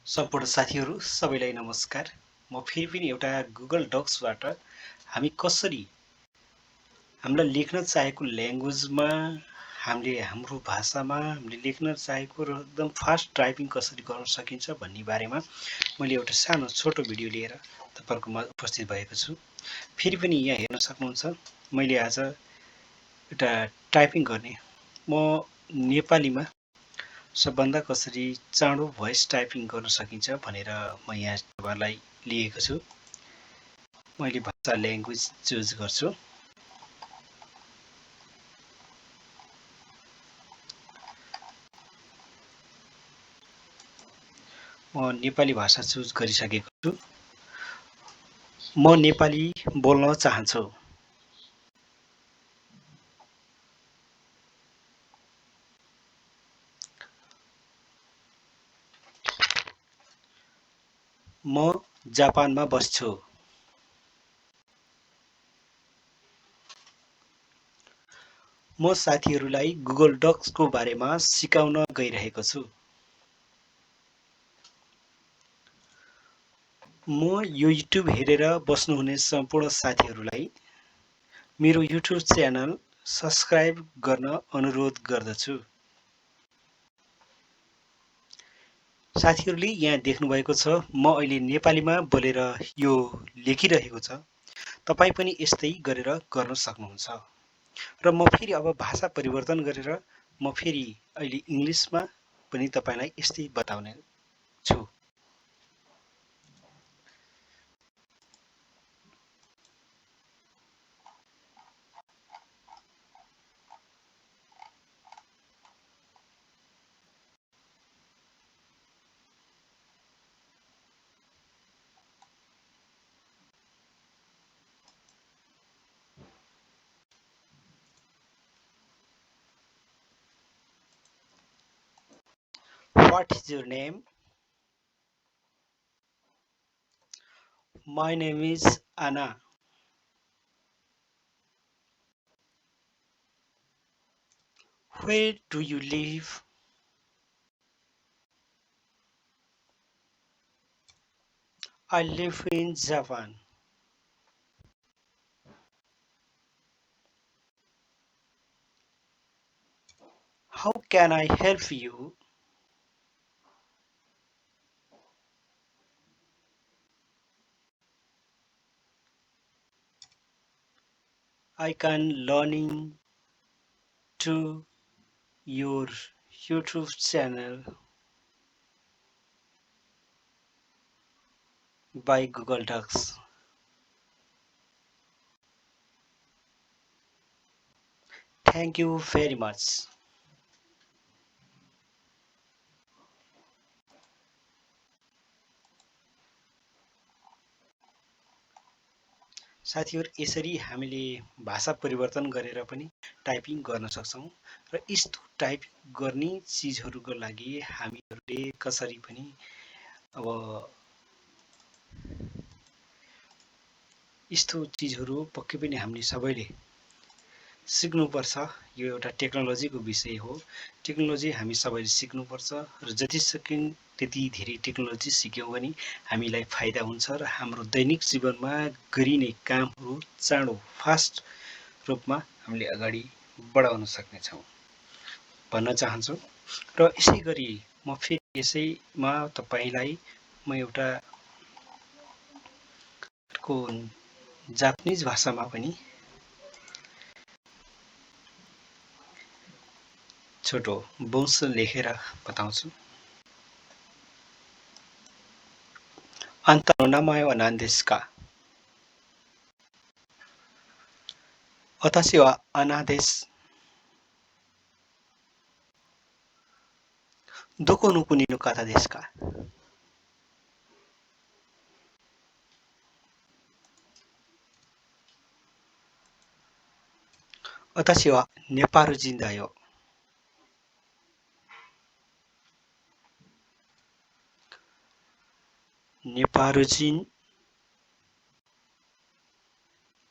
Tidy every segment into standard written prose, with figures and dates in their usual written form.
सम्पूर्ण साथीहरू सबैलाई नमस्कार। म फेरि पनि एउटा गुगल डक्सबाट हामी कसरी हामीलाई लेख्न चाहेको ल्याङ्ग्वेजमा हाम्रो भाषामा हामीले लेख्न चाहेको र एकदम फास्ट टाइपिङ कसरी गर्न सकिन्छ भन्ने बारेमा मैले एउटा सानो छोटो भिडियो लिएर तपाईहरुकोमा उपस्थित भएको छु। फेरि पनि यहाँ हेर्न सक्नुहुन्छ मैले आज एउटा टाइपिङ गर्ने म नेपालीमा सबभन्दा कसरी चाँडो भोइस टाइपिङ गर्न सकिन्छ भनेर म यहाँ तपाईहरुलाई लिएको छु। मैले भाषा ल्याङ्ग्वेज चुज गर्छु। म नेपाली भाषा चुज गरिसकेको छु। म नेपाली बोल्न चाहन्छु। म जापानमा बस्छु। म साथीहरूलाई गुगल डक्सको बारेमा सिकाउन गइरहेको छु। म यो युट्युब हेरेर बस्नुहुने सम्पूर्ण साथीहरूलाई मेरो युट्युब च्यानल सब्स्क्राइब गर्न अनुरोध गर्दछु। साथीहरूले यहाँ देख्नुभएको छ म अहिले नेपालीमा बोलेर यो लेखिरहेको छ। तपाई पनि यस्तै गरेर गर्न सक्नुहुन्छ। र म फेरि अब भाषा परिवर्तन गरेर म फेरि अहिले इंग्लिशमा पनि तपाईलाई यस्तै बताउने छु। What is your name? My name is Anna. Where do you live? I live in Japan. How can I help you? I can learning to your YouTube channel by Google Docs. Thank you very much. साथीहरु यसरी हामीले भाषा परिवर्तन गरेर पनि typing गर्न सक्छौं र यस्तो टाइपिङ गर्ने चीजहरुको लागि हामीहरुले कसरी पनि अब यस्तो चीजहरु पक्कै पनि हामीले सबैले सिक्नुपर्छ। यो एउटा टेक्नोलोजीको विषय हो। टेक्नोलोजी हामी सबैले सिक्नुपर्छ र जति सकिन त्यति धेरै टेक्नोलोजी सिक्यौं भने हामीलाई फाइदा हुन्छ र हाम्रो दैनिक जीवनमा गरिने कामहरु चाँडो फास्ट रूपमा हामीले अगाडि बढाउन सक्ने छौं भन्न चाहन्छु। र यसैगरी म फेरि यसैमा तपाईलाई म एउटा जापानिज भाषामा पनि छोटो वंश लेखेर बताउँछु। あんたの名前は何ですか? 私はアナです。どこの国の方ですか? 私はネパール人だよ。ネパール人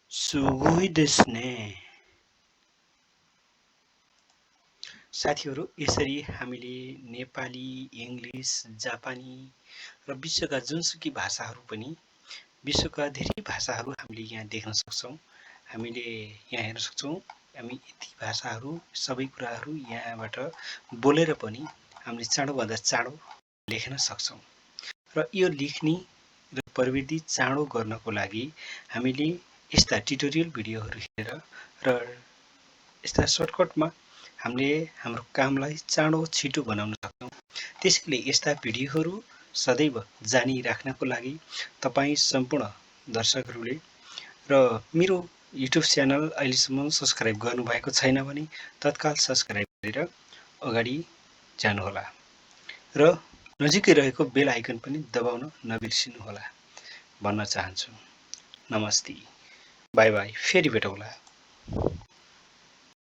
すごいですね。साथीहरू, यसरी हामीले नेपाली, इङ्ग्लिस, जापानी र विश्वका जुनसुकै भाषाहरू पनि विश्वका धेरै भाषाहरू हामीले यहाँ देख्न सक्छौँ। हामीले यहाँ हेर्न सक्छौँ हामी यति भाषाहरू सबै कुराहरू यहाँबाट बोलेर पनि हामीले चाँडोभन्दा चाँडो लेख्न सक्छौँ। र यो लेख्ने र प्रविधि चाँडो गर्नको लागि हामीले यस्ता ट्युटोरियल भिडियोहरू हेरेर र यस्ता सर्टकटमा हामीले हाम्रो कामलाई चाँडो छिटो बनाउन सक्छौँ। त्यसैले यस्ता भिडियोहरू सदैव जानिराख्नको लागि तपाईँ सम्पूर्ण दर्शकहरूले र मेरो युट्युब च्यानल अहिलेसम्म सब्सक्राइब गर्नुभएको छैन भने तत्काल सब्सक्राइब गरेर अगाडि जानुहोला र नजिकै रहेको बेल आइकन पनि दबाउन नबिर्सिनुहोला भन्न चाहन्छु। नमस्ते, बाई बाई, फेरि भेटौँला।